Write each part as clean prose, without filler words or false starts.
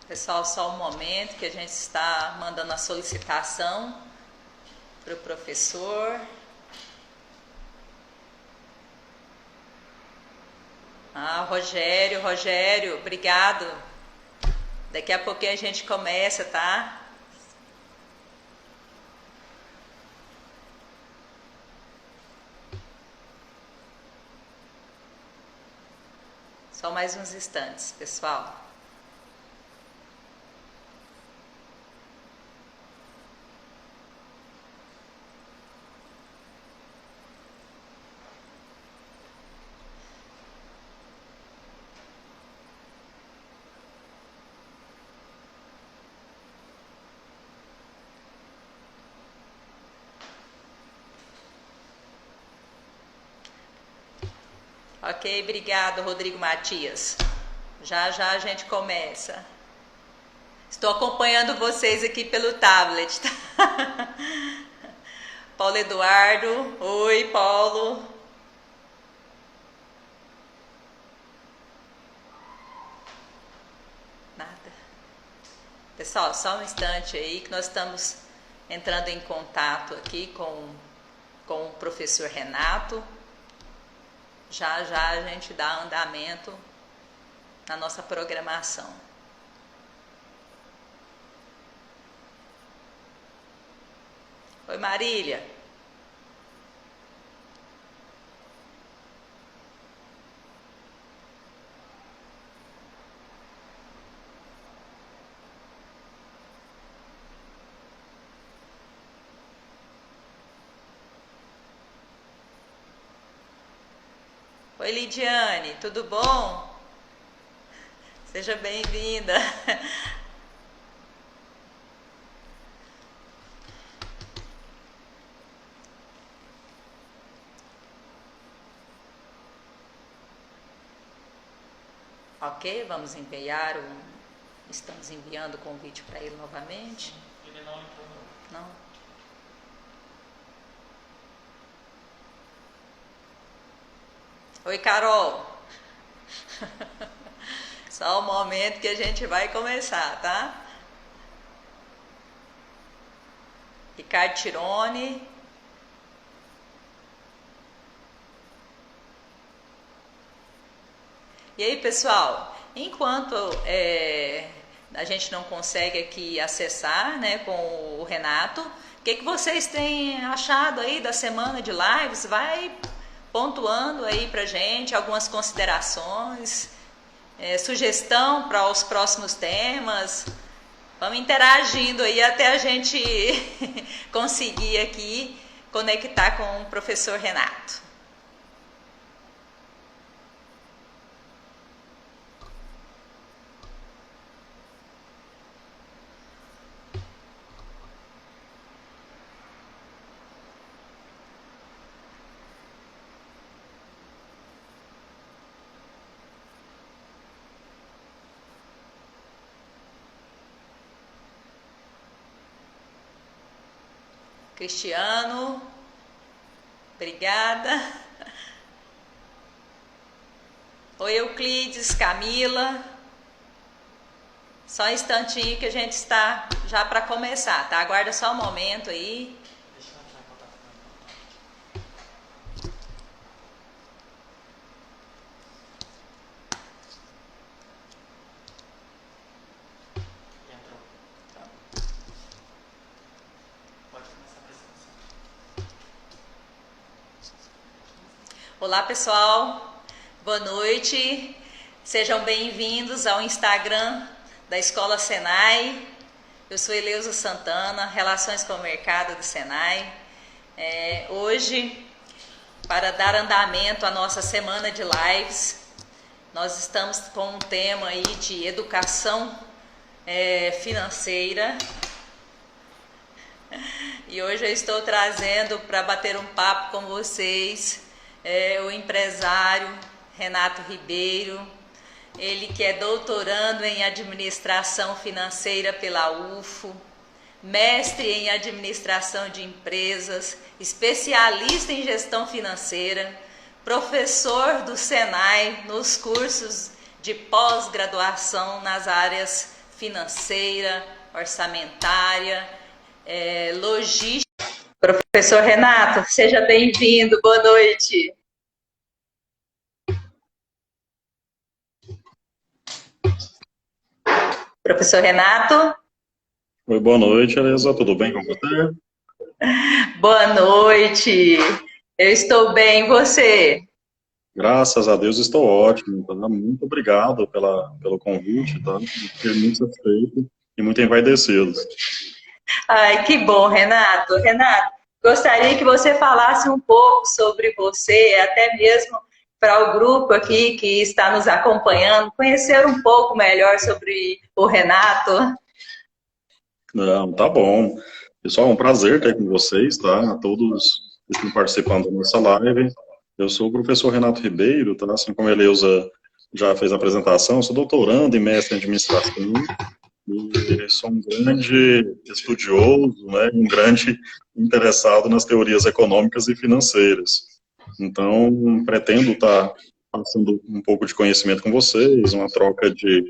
Pessoal, só um momento que a gente está mandando a solicitação para o professor. Rogério, obrigado. Daqui a pouquinho a gente começa, tá? Só mais uns instantes, pessoal. Ok, obrigado, Rodrigo Matias. Já já a gente começa. Estou acompanhando vocês aqui pelo tablet, tá? Paulo Eduardo, oi, Paulo. Nada. Pessoal, só um instante aí que nós estamos entrando em contato aqui com o professor Renato. Já já a gente dá andamento na nossa programação. Oi, Marília. Oi, Lidiane, tudo bom? Seja bem-vinda. Ok, vamos enviar Estamos enviando o convite para ele novamente. Ele não entrou. Não? Oi, Carol. Só um momento que a gente vai começar, tá? Ricardo Tirone. E aí, pessoal, enquanto a gente não consegue aqui acessar, né, com o Renato, o que vocês têm achado aí da semana de lives? Vai pontuando aí pra gente algumas considerações, sugestão para os próximos temas. Vamos interagindo aí até a gente conseguir aqui conectar com o professor Renato. Cristiano, obrigada. Oi, Euclides, Camila. Só um instantinho que a gente está já para começar, tá? Aguarda só um momento aí. Deixa eu entrar em contato com ele. Entrou. Pode começar a apresentação. Olá, pessoal. Boa noite. Sejam bem-vindos ao Instagram da Escola Senai. Eu sou Eleusa Santana, Relações com o Mercado do Senai. Hoje, para dar andamento à nossa semana de lives, nós estamos com um tema aí de educação financeira. E hoje eu estou trazendo para bater um papo com vocês o empresário Renato Ribeiro, ele que é doutorando em administração financeira pela UFO, mestre em administração de empresas, especialista em gestão financeira, professor do Senai nos cursos de pós-graduação nas áreas financeira, orçamentária, logística. Professor Renato, seja bem-vindo, boa noite. Professor Renato? Oi, boa noite, Elisa. Tudo bem com você? Boa noite. Eu estou bem, e você? Graças a Deus estou ótimo. Tá? Muito obrigado pelo convite, tá? Fiquei muito satisfeito e muito envaidecido. Ai, que bom, Renato. Renato, gostaria que você falasse um pouco sobre você, até mesmo para o grupo aqui que está nos acompanhando, conhecer um pouco melhor sobre o Renato. Não, tá bom. Pessoal, é um prazer estar com vocês, tá? A todos que estão participando da nossa live. Eu sou o professor Renato Ribeiro, tá? Assim como a Eleusa já fez a apresentação, eu sou doutorando e mestre em administração. E sou um grande estudioso, né, um grande interessado nas teorias econômicas e financeiras. Então, pretendo estar passando um pouco de conhecimento com vocês, uma troca de,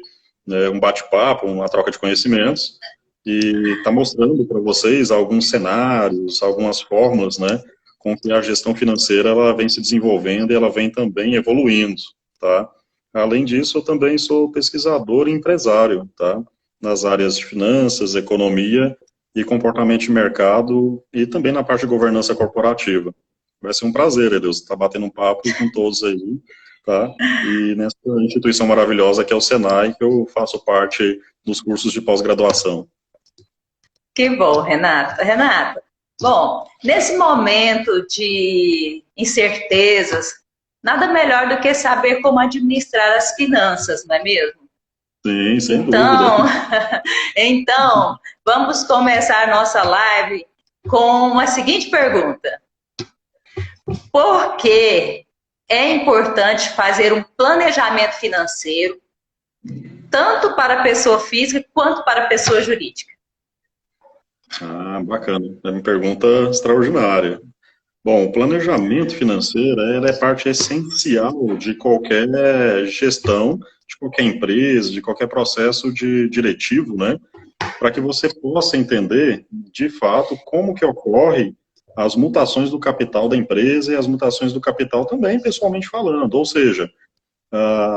né, um bate-papo, uma troca de conhecimentos, e estar mostrando para vocês alguns cenários, algumas formas, né, com que a gestão financeira ela vem se desenvolvendo e ela vem também evoluindo, tá? Além disso, eu também sou pesquisador e empresário, tá? Nas áreas de finanças, economia e comportamento de mercado e também na parte de governança corporativa. Vai ser um prazer, Edeus, estar batendo um papo com todos aí, tá? E nessa instituição maravilhosa que é o Senai, que eu faço parte dos cursos de pós-graduação. Que bom, Renato. Renato, bom, nesse momento de incertezas, nada melhor do que saber como administrar as finanças, não é mesmo? Sim, sem Então, dúvida. então, vamos começar nossa live com uma seguinte pergunta. Por que é importante fazer um planejamento financeiro, tanto para a pessoa física quanto para a pessoa jurídica? Ah, bacana. É uma pergunta extraordinária. Bom, o planejamento financeiro é parte essencial de qualquer gestão, de qualquer empresa, de qualquer processo diretivo, né? Para que você possa entender, de fato, como que ocorre as mutações do capital da empresa e as mutações do capital também, pessoalmente falando. Ou seja,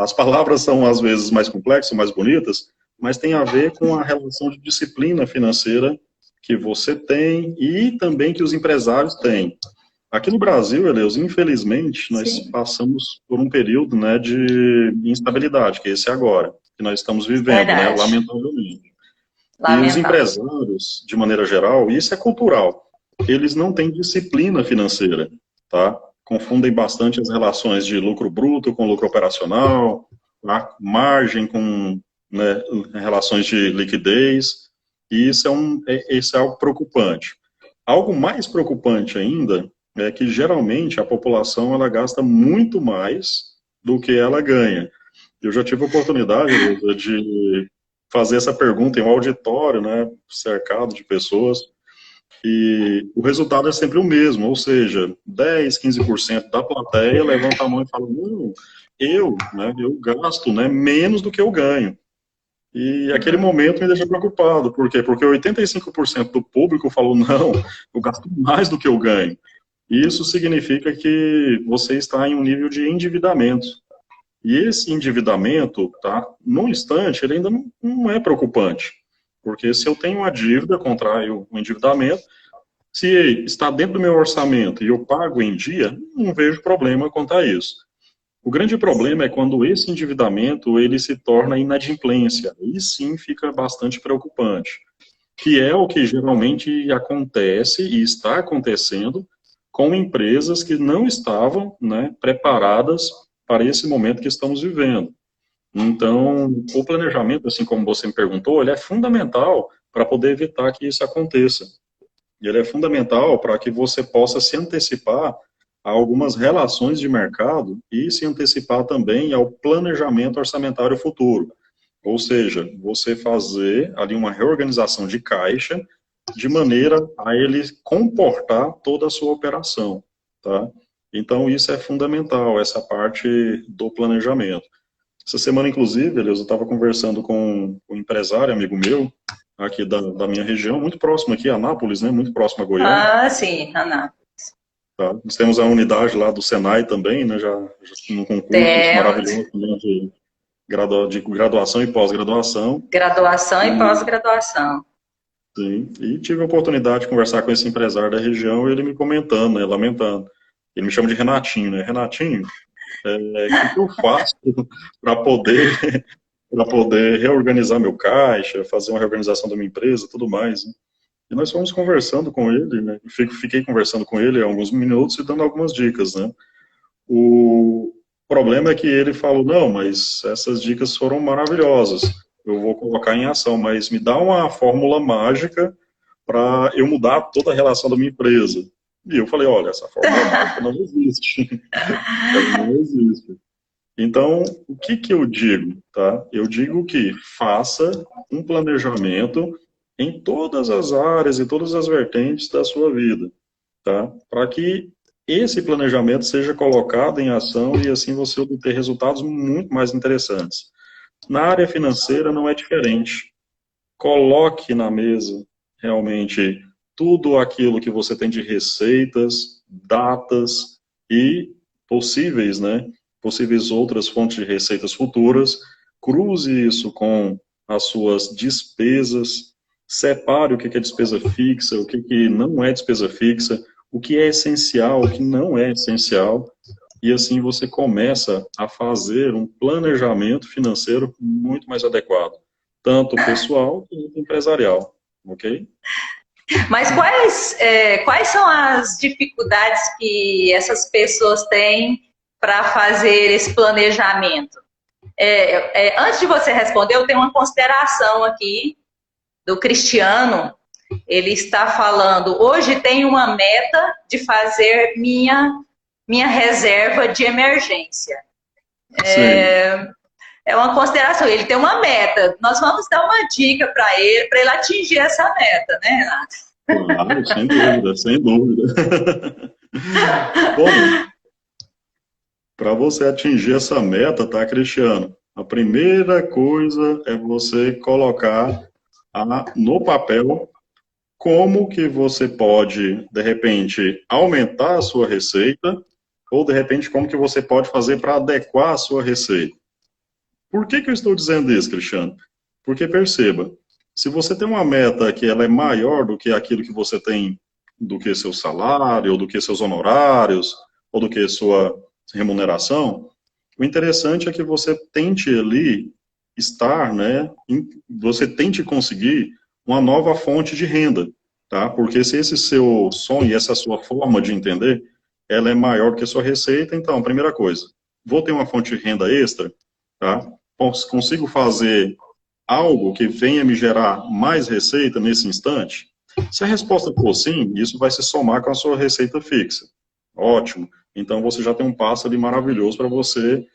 as palavras são às vezes mais complexas, mais bonitas, mas tem a ver com a relação de disciplina financeira que você tem e também que os empresários têm. Aqui no Brasil, Eleus, infelizmente, nós Sim. passamos por um período, né, de instabilidade, que esse é agora, que nós estamos vivendo, né, Verdade. lamentavelmente. E os Lamentável. empresários, de maneira geral, e isso é cultural, eles não têm disciplina financeira, tá? Confundem bastante as relações de lucro bruto com lucro operacional, tá? Margem com, né, relações de liquidez, e isso é algo preocupante. Algo mais preocupante ainda é que geralmente a população ela gasta muito mais do que ela ganha. Eu já tive a oportunidade, Luísa, de fazer essa pergunta em um auditório, né, cercado de pessoas, e o resultado é sempre o mesmo, ou seja, 10, 15% da plateia levanta a mão e fala, não, eu gasto, né, menos do que eu ganho. E aquele momento me deixa preocupado. Por quê? Porque 85% do público falou, não, eu gasto mais do que eu ganho. E isso significa que você está em um nível de endividamento. E esse endividamento, tá, num instante, ele ainda não é preocupante. Porque se eu tenho uma dívida, contraio um endividamento, se está dentro do meu orçamento e eu pago em dia, não vejo problema quanto a isso. O grande problema é quando esse endividamento ele se torna inadimplência. Aí sim fica bastante preocupante. Que é o que geralmente acontece e está acontecendo com empresas que não estavam, né, preparadas para esse momento que estamos vivendo. Então, o planejamento, assim como você me perguntou, ele é fundamental para poder evitar que isso aconteça. E ele é fundamental para que você possa se antecipar a algumas relações de mercado e se antecipar também ao planejamento orçamentário futuro. Ou seja, você fazer ali uma reorganização de caixa de maneira a ele comportar toda a sua operação, tá? Então, isso é fundamental, essa parte do planejamento. Essa semana, inclusive, eu estava conversando com um empresário, amigo meu, aqui da minha região, muito próximo aqui, Anápolis, né? Muito próximo a Goiânia. Ah, sim, Ana. Tá? Nós temos a unidade lá do Senai também, né? Já num concurso Temos maravilhoso também de graduação e pós-graduação. graduação e E, pós-graduação. sim, e tive a oportunidade de conversar com esse empresário da região e ele me comentando, né? Lamentando. Ele me chama de Renatinho, né? Renatinho, que eu faço para poder para poder reorganizar meu caixa, fazer uma reorganização da minha empresa, tudo mais, né? E nós fomos conversando com ele, né? Fiquei conversando com ele há alguns minutos e dando algumas dicas, né? O problema é que ele falou, não, mas essas dicas foram maravilhosas, eu vou colocar em ação, mas me dá uma fórmula mágica para eu mudar toda a relação da minha empresa. E eu falei, olha, essa fórmula mágica não existe. Ela não existe. Então, o que que eu digo, tá? Eu digo que faça um planejamento em todas as áreas e todas as vertentes da sua vida, tá? Para que esse planejamento seja colocado em ação e assim você obter resultados muito mais interessantes. Na área financeira não é diferente. Coloque na mesa realmente tudo aquilo que você tem de receitas, datas e possíveis, né? Possíveis outras fontes de receitas futuras. Cruze isso com as suas despesas. Separe o que é despesa fixa, o que não é despesa fixa, o que é essencial, o que não é essencial. E assim você começa a fazer um planejamento financeiro muito mais adequado, tanto pessoal quanto empresarial, ok? Mas quais são as dificuldades que essas pessoas têm para fazer esse planejamento? Antes de você responder, eu tenho uma consideração aqui do Cristiano. Ele está falando, hoje tenho uma meta de fazer minha reserva de emergência. É uma consideração, ele tem uma meta. Nós vamos dar uma dica para ele atingir essa meta, né, Renato? Claro, sem dúvida, sem dúvida. Bom, para você atingir essa meta, tá, Cristiano? A primeira coisa é você colocar no papel como que você pode, de repente, aumentar a sua receita ou, de repente, como que você pode fazer para adequar a sua receita. Por que eu estou dizendo isso, Cristiano? Porque, perceba, se você tem uma meta que ela é maior do que aquilo que você tem, do que seu salário, ou do que seus honorários, ou do que sua remuneração, o interessante é que você tente ali estar, né, você tente conseguir uma nova fonte de renda, tá? Porque se esse seu sonho, essa sua forma de entender, ela é maior que a sua receita, então, primeira coisa, vou ter uma fonte de renda extra, tá? Consigo fazer algo que venha me gerar mais receita nesse instante? Se a resposta for sim, isso vai se somar com a sua receita fixa. Ótimo. Então, você já tem um passo ali maravilhoso para você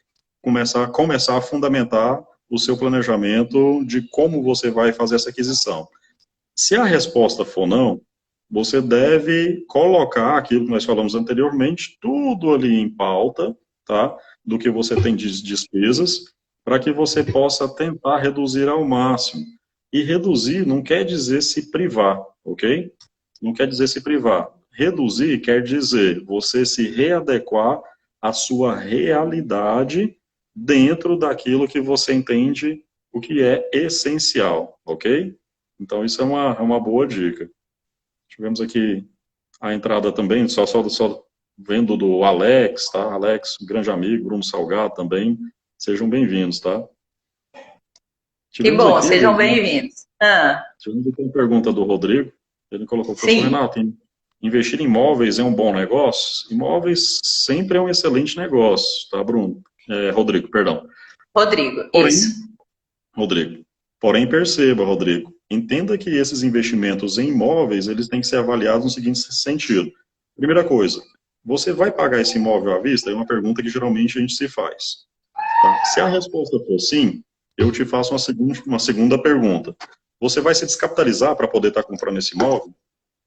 começar a fundamentar o seu planejamento de como você vai fazer essa aquisição. Se a resposta for não, você deve colocar aquilo que nós falamos anteriormente, tudo ali em pauta, tá? Do que você tem de despesas, para que você possa tentar reduzir ao máximo. E reduzir não quer dizer se privar, ok? Não quer dizer se privar. Reduzir quer dizer você se readequar à sua realidade dentro daquilo que você entende o que é essencial, ok? Então, isso é uma boa dica. Tivemos aqui a entrada também, só vendo do Alex, tá? Alex, grande amigo, Bruno Salgado também. Sejam bem-vindos, tá? Que bom, sejam bem-vindos. Tivemos aqui uma pergunta do Rodrigo. Ele colocou, professor Renato, investir em imóveis é um bom negócio? Imóveis sempre é um excelente negócio, tá, Bruno? Rodrigo, perdão. Rodrigo, porém, isso. Rodrigo. Porém, perceba, Rodrigo, entenda que esses investimentos em imóveis, eles têm que ser avaliados no seguinte sentido. Primeira coisa, você vai pagar esse imóvel à vista? É uma pergunta que geralmente a gente se faz. Tá? Se a resposta for sim, eu te faço uma segunda pergunta. Você vai se descapitalizar para poder estar comprando esse imóvel?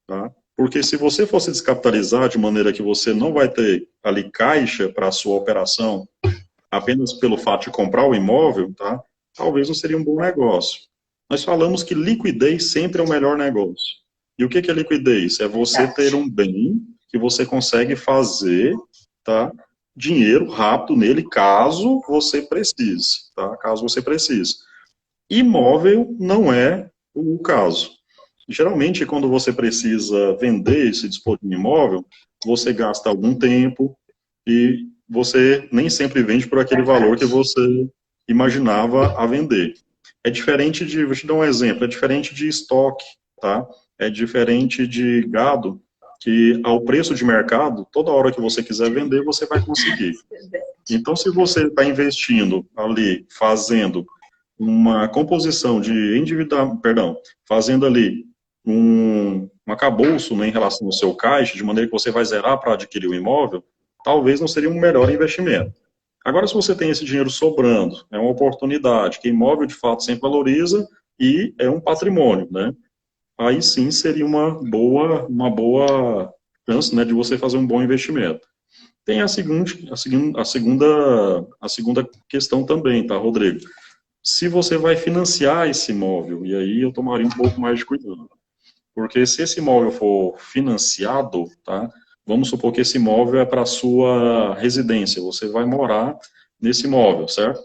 Tá? Porque se você for se descapitalizar de maneira que você não vai ter ali caixa para a sua operação apenas pelo fato de comprar o imóvel, tá? Talvez não seria um bom negócio. Nós falamos que liquidez sempre é o melhor negócio. E o que é liquidez? É você ter um bem que você consegue fazer, tá? Dinheiro rápido nele, caso você precise, tá? Caso você precise. Imóvel não é o caso. Geralmente, quando você precisa vender, se dispor de um imóvel, você gasta algum tempo e você nem sempre vende por aquele valor que você imaginava a vender. É diferente de, vou te dar um exemplo, é diferente de estoque, tá? É diferente de gado, que ao preço de mercado, toda hora que você quiser vender, você vai conseguir. Então, se você está investindo ali, fazendo uma composição de individual, perdão, fazendo ali um arcabouço, né, em relação ao seu caixa, de maneira que você vai zerar para adquirir o imóvel, talvez não seria um melhor investimento. Agora, se você tem esse dinheiro sobrando, é uma oportunidade, que imóvel de fato sempre valoriza e é um patrimônio, né? Aí sim seria uma boa chance, né, de você fazer um bom investimento. Tem a segunda questão também, tá, Rodrigo? Se você vai financiar esse imóvel, e aí eu tomaria um pouco mais de cuidado. Porque se esse imóvel for financiado, tá? Vamos supor que esse imóvel é para a sua residência, você vai morar nesse imóvel, certo?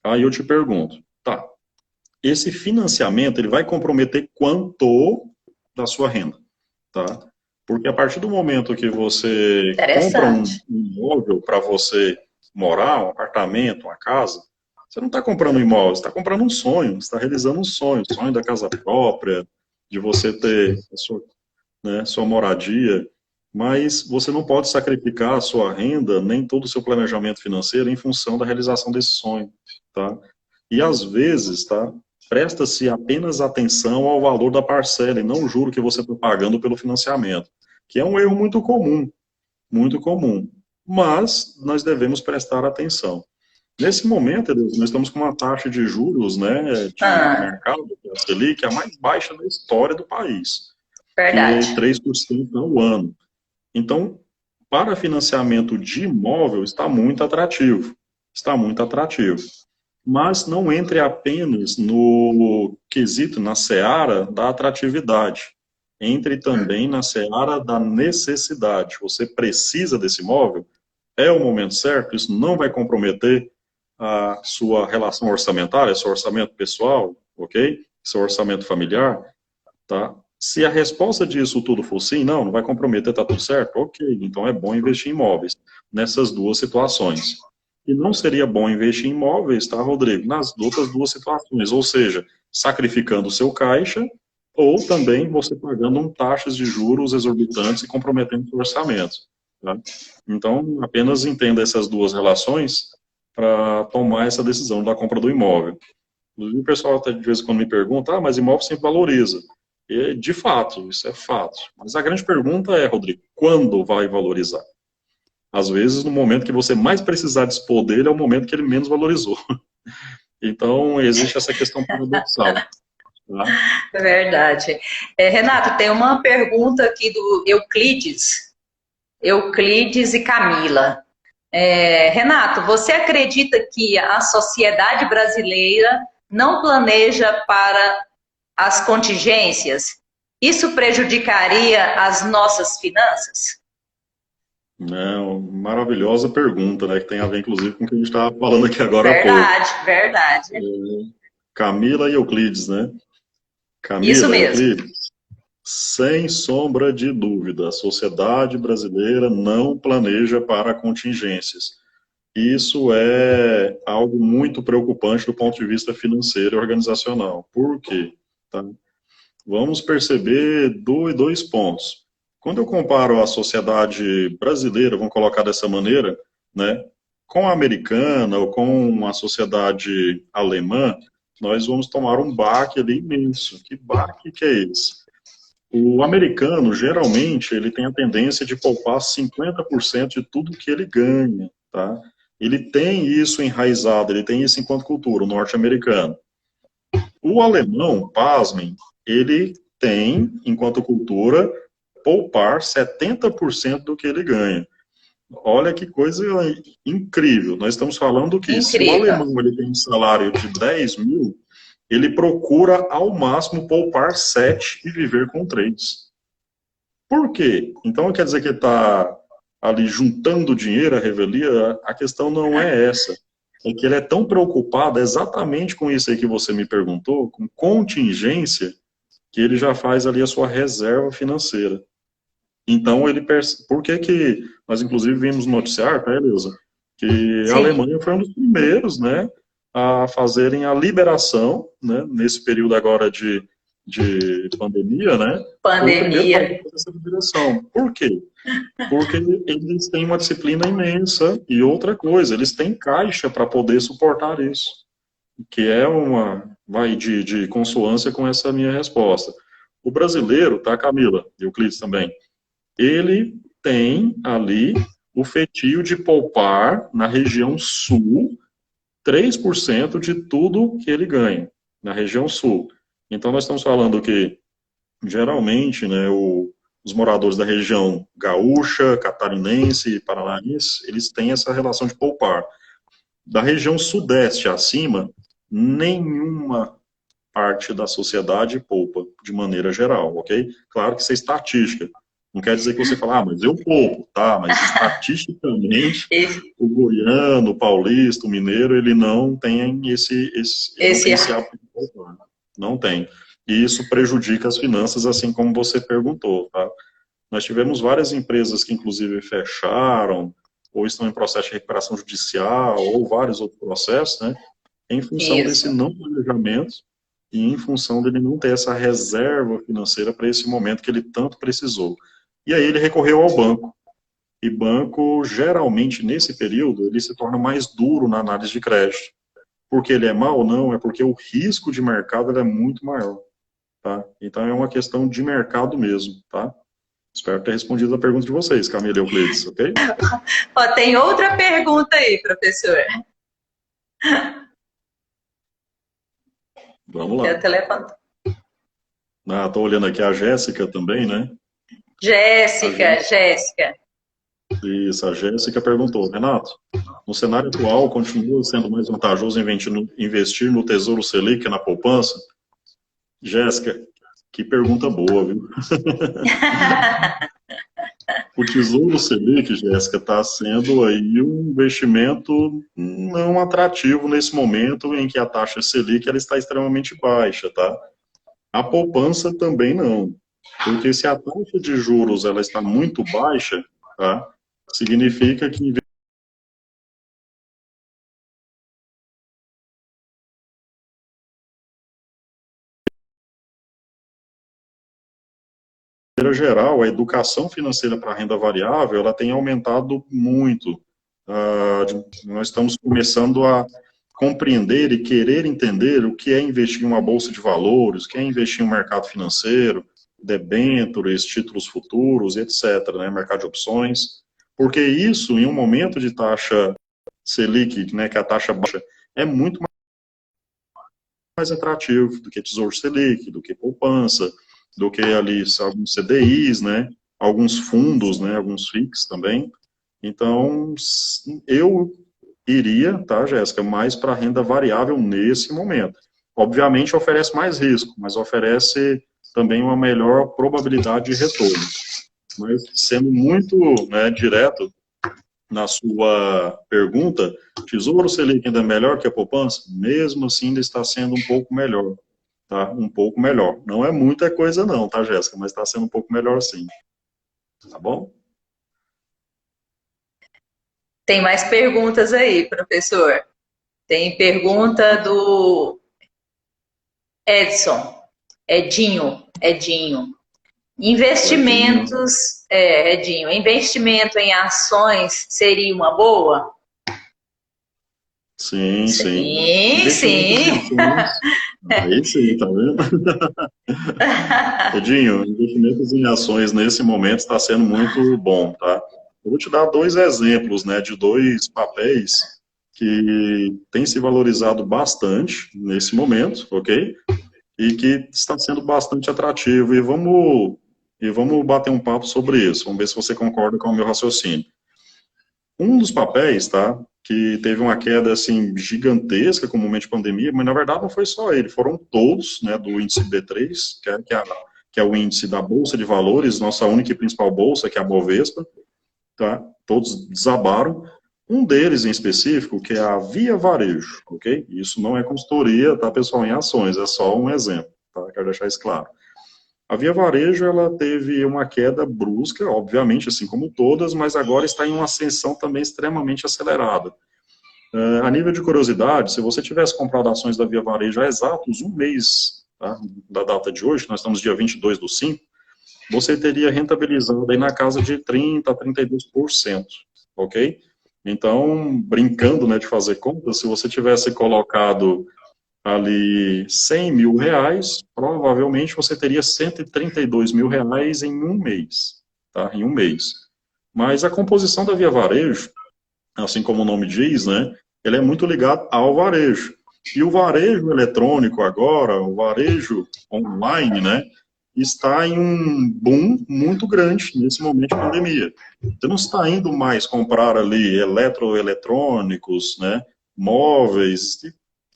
Aí eu te pergunto, tá, esse financiamento, ele vai comprometer quanto da sua renda, tá? Porque a partir do momento que você compra um Interessante. imóvel para você morar, um apartamento, uma casa, você não está comprando um imóvel, você está comprando um sonho, você está realizando um sonho da casa própria, de você ter a sua moradia, mas você não pode sacrificar a sua renda, nem todo o seu planejamento financeiro em função da realização desse sonho, tá? E às vezes, tá, presta-se apenas atenção ao valor da parcela e não o juro que você está pagando pelo financiamento, que é um erro muito comum, muito comum. Mas nós devemos prestar atenção. Nesse momento, nós estamos com uma taxa de juros, né, de Ah, mercado, que é a Selic, a mais baixa da história do país, que é verdade. 3% ao ano. Então, para financiamento de imóvel, está muito atrativo. Está muito atrativo. Mas não entre apenas no quesito, na seara da atratividade. Entre também na seara da necessidade. Você precisa desse imóvel? É o momento certo? Isso não vai comprometer a sua relação orçamentária, seu orçamento pessoal, ok? Seu orçamento familiar, tá? Se a resposta disso tudo for sim, não vai comprometer, tá tudo certo? Ok, então é bom investir em imóveis nessas duas situações. E não seria bom investir em imóveis, tá, Rodrigo? Nas outras duas situações, ou seja, sacrificando o seu caixa ou também você pagando taxas de juros exorbitantes e comprometendo o seu orçamento. Tá? Então, apenas entenda essas duas relações para tomar essa decisão da compra do imóvel. Inclusive, o pessoal até de vez em quando me pergunta, mas imóvel sempre valoriza. E, de fato, isso é fato. Mas a grande pergunta é, Rodrigo, quando vai valorizar? Às vezes, no momento que você mais precisar dispor dele, é o momento que ele menos valorizou. Então, existe essa questão paradoxal. Tá? Verdade. Renato, tem uma pergunta aqui do Euclides. Euclides e Camila. Renato, você acredita que a sociedade brasileira não planeja para as contingências? Isso prejudicaria as nossas finanças? Uma maravilhosa pergunta, né, que tem a ver, inclusive, com o que a gente estava falando aqui agora há pouco. Verdade, verdade. Camila e Euclides, né? Isso Camila, mesmo. Euclides, sem sombra de dúvida, a sociedade brasileira não planeja para contingências. Isso é algo muito preocupante do ponto de vista financeiro e organizacional. Por quê? Tá? Vamos perceber dois pontos. Quando eu comparo a sociedade brasileira, vamos colocar dessa maneira, né, com a americana ou com a sociedade alemã, nós vamos tomar um baque ali imenso. Que baque que é esse? O americano, geralmente, ele tem a tendência de poupar 50% de tudo que ele ganha, tá? Ele tem isso enraizado, ele tem isso enquanto cultura, o norte-americano. O alemão, pasmem, ele tem, enquanto cultura, poupar 70% do que ele ganha. olha que coisa incrível. Nós estamos falando que se o Incrível. alemão ele tem um salário de 10 mil, ele procura ao máximo poupar 7 e viver com 3. Por quê? Então quer dizer que ele está ali juntando dinheiro à revelia? A questão não é essa. É que ele é tão preocupado exatamente com isso aí que você me perguntou, com contingência, que ele já faz ali a sua reserva financeira. Então, por que que nós, inclusive, vimos noticiar, tá, Eleusa, que a Sim. Alemanha foi um dos primeiros, né, a fazerem a liberação, né, nesse período agora de pandemia, né, foi o primeiro país Pandemia. a fazer essa liberação. Por quê? Porque eles têm uma disciplina imensa e outra coisa, eles têm caixa para poder suportar isso, que é vai de consoância com essa minha resposta. O brasileiro, tá, Camila, e o Clítis também, ele tem ali o feitio de poupar na região sul 3% de tudo que ele ganha, na região sul. Então, nós estamos falando que, geralmente, né, os moradores da região gaúcha, catarinense e paranaense, eles têm essa relação de poupar. Da região sudeste acima, nenhuma parte da sociedade poupa, de maneira geral, ok? Claro que isso é estatística. Não quer dizer que você fala, mas eu poupo, tá? Mas estatisticamente, Esse, o goiano, o paulista, o mineiro, ele não tem ele não tem esse esse hábito de poupar. Não tem. E isso prejudica as finanças, assim como você perguntou, tá? Nós tivemos várias empresas que, inclusive, fecharam, ou estão em processo de recuperação judicial, ou vários outros processos, né? Em função desse isso. não planejamento e em função dele não ter essa reserva financeira para esse momento que ele tanto precisou. E aí ele recorreu ao banco. E banco, geralmente, nesse período, ele se torna mais duro na análise de crédito. Porque ele é mau? Não, é porque o risco de mercado é muito maior. Tá? Então é uma questão de mercado mesmo. Tá? Espero ter respondido a pergunta de vocês, Camila e Euclides, ok? Ó, tem outra pergunta aí, professor. Vamos Meu lá. telefone. Estou olhando aqui a Jéssica também, né? A Jéssica, Jéssica, Jéssica. isso, a Jéssica perguntou, Renato, no cenário atual, continua sendo mais vantajoso investir no Tesouro Selic que na poupança? Jéssica, que pergunta boa, viu? O Tesouro Selic, Jéssica, está sendo aí um investimento não atrativo nesse momento em que a taxa Selic ela está extremamente baixa, tá? A poupança também não, porque se a taxa de juros ela está muito baixa, tá? Significa que maneira geral, a educação financeira para a renda variável, ela tem aumentado muito. Nós estamos começando a compreender e querer entender o que é investir em uma bolsa de valores, o que é investir em um mercado financeiro, debêntures, títulos futuros, etc., né, mercado de opções, porque isso, em um momento de taxa Selic, né, que é a taxa baixa, é muito mais atrativo do que Tesouro Selic, do que poupança, do que ali alguns CDIs, né, alguns fundos, né, alguns FIIs também. Então, eu iria, tá, Jéssica, mais para renda variável nesse momento. Obviamente oferece mais risco, mas oferece também uma melhor probabilidade de retorno. Mas sendo muito, né, direto na sua pergunta, Tesouro Selic ainda é melhor que a poupança? Mesmo assim, ainda está sendo um pouco melhor, tá? Um pouco melhor. Não é muita coisa não, tá, Jéssica? Mas está sendo um pouco melhor sim. Tá bom? Tem mais perguntas aí, professor. Tem pergunta do Edson. Edinho. Edinho. Investimentos, Edinho, investimento em ações seria uma boa? Sim, sim. Sim, Investimento em sim. ações. Aí sim, tá vendo? Edinho, investimentos em ações nesse momento está sendo muito bom, tá? Eu vou te dar dois exemplos, né, de dois papéis que têm se valorizado bastante nesse momento, ok? E que está sendo bastante atrativo. E vamos bater um papo sobre isso. Vamos ver se você concorda com o meu raciocínio. Um dos papéis, tá, que teve uma queda, assim, gigantesca, como momento de pandemia, mas na verdade não foi só ele, foram todos, né, do índice B3, que é o índice da Bolsa de Valores, nossa única e principal bolsa, que é a Bovespa, tá, todos desabaram. Um deles em específico, que é a Via Varejo, ok? Isso não é consultoria, tá, pessoal, em ações, é só um exemplo, tá, quero deixar isso claro. A Via Varejo, ela teve uma queda brusca, obviamente, assim como todas, mas agora está em uma ascensão também extremamente acelerada. A nível de curiosidade, se você tivesse comprado ações da Via Varejo há exatos um mês, tá, da data de hoje, nós estamos dia 22/5, você teria rentabilizado aí na casa de 30% a 32%, ok? Então, brincando, né, de fazer contas, se você tivesse colocado ali 100 mil reais, provavelmente você teria 132 mil reais em um mês, tá? Em um mês. Mas a composição da Via Varejo, assim como o nome diz, né, ele é muito ligado ao varejo. E o varejo eletrônico agora, o varejo online, né, está em um boom muito grande nesse momento de pandemia. Você não está indo mais comprar ali eletrônicos, né, móveis,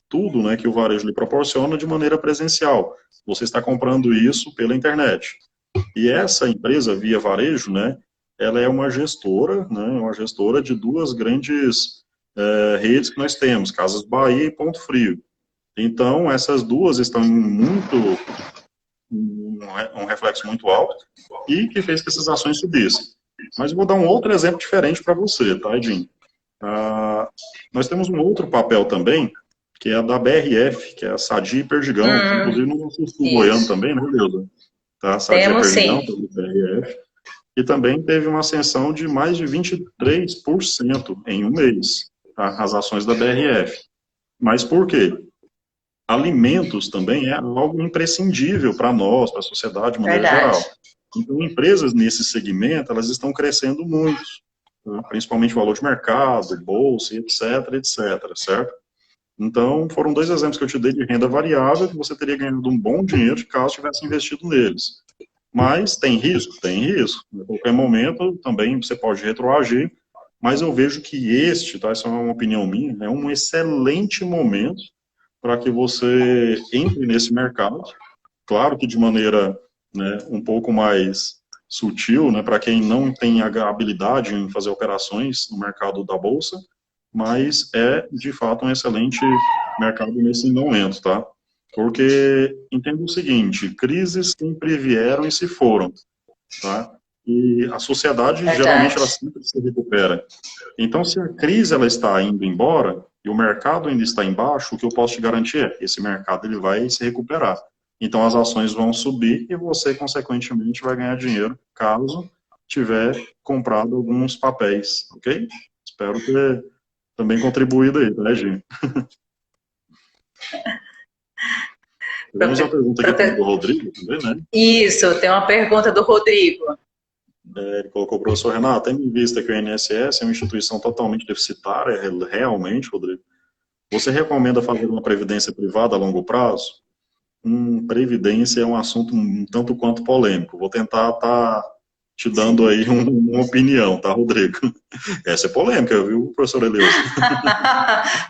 tudo, né, que o varejo lhe proporciona de maneira presencial. Você está comprando isso pela internet. E essa empresa, Via Varejo, né, ela é uma gestora de duas grandes redes que nós temos, Casas Bahia e Ponto Frio. Então, essas duas estão em um reflexo muito alto e que fez que essas ações subissem. Mas eu vou dar um outro exemplo diferente para você, tá, Edinho? Nós temos um outro papel também, que é a da BRF, que é a Sadia e Perdigão, inclusive no nosso sul goiano também, né, Deusa? Tá, Sadia e Perdigão, pelo BRF, e também teve uma ascensão de mais de 23% em um mês, tá, as ações da BRF. Mas por quê? Alimentos também é algo imprescindível para nós, para a sociedade de maneira geral. Então, empresas nesse segmento, elas estão crescendo muito, né, principalmente o valor de mercado, bolsa, etc, certo? Então, foram dois exemplos que eu te dei de renda variável, que você teria ganhado um bom dinheiro caso tivesse investido neles. Mas tem risco? Tem risco. A qualquer momento também você pode retroagir, mas eu vejo que este, tá, essa é uma opinião minha, é um excelente momento para que você entre nesse mercado. Claro que de maneira, né, um pouco mais sutil, né, para quem não tem a habilidade em fazer operações no mercado da Bolsa, mas é, de fato, um excelente mercado nesse momento, tá? Porque entendo o seguinte, crises sempre vieram e se foram, tá? E a sociedade, geralmente, ela sempre se recupera. Então, se a crise ela está indo embora e o mercado ainda está embaixo, o que eu posso te garantir é esse mercado ele vai se recuperar. Então, as ações vão subir e você, consequentemente, vai ganhar dinheiro caso tiver comprado alguns papéis, ok? Espero ter também contribuído aí, né, Gi? Temos uma pergunta aqui do Rodrigo também, né? Isso, tem uma pergunta do Rodrigo. Ele colocou, professor Renato, tendo em vista que o INSS é uma instituição totalmente deficitária, realmente, Rodrigo, você recomenda fazer uma previdência privada a longo prazo? Previdência é um assunto um tanto quanto polêmico. Vou tentar estar te dando aí uma opinião, tá, Rodrigo? Essa é polêmica, viu, professor Elias?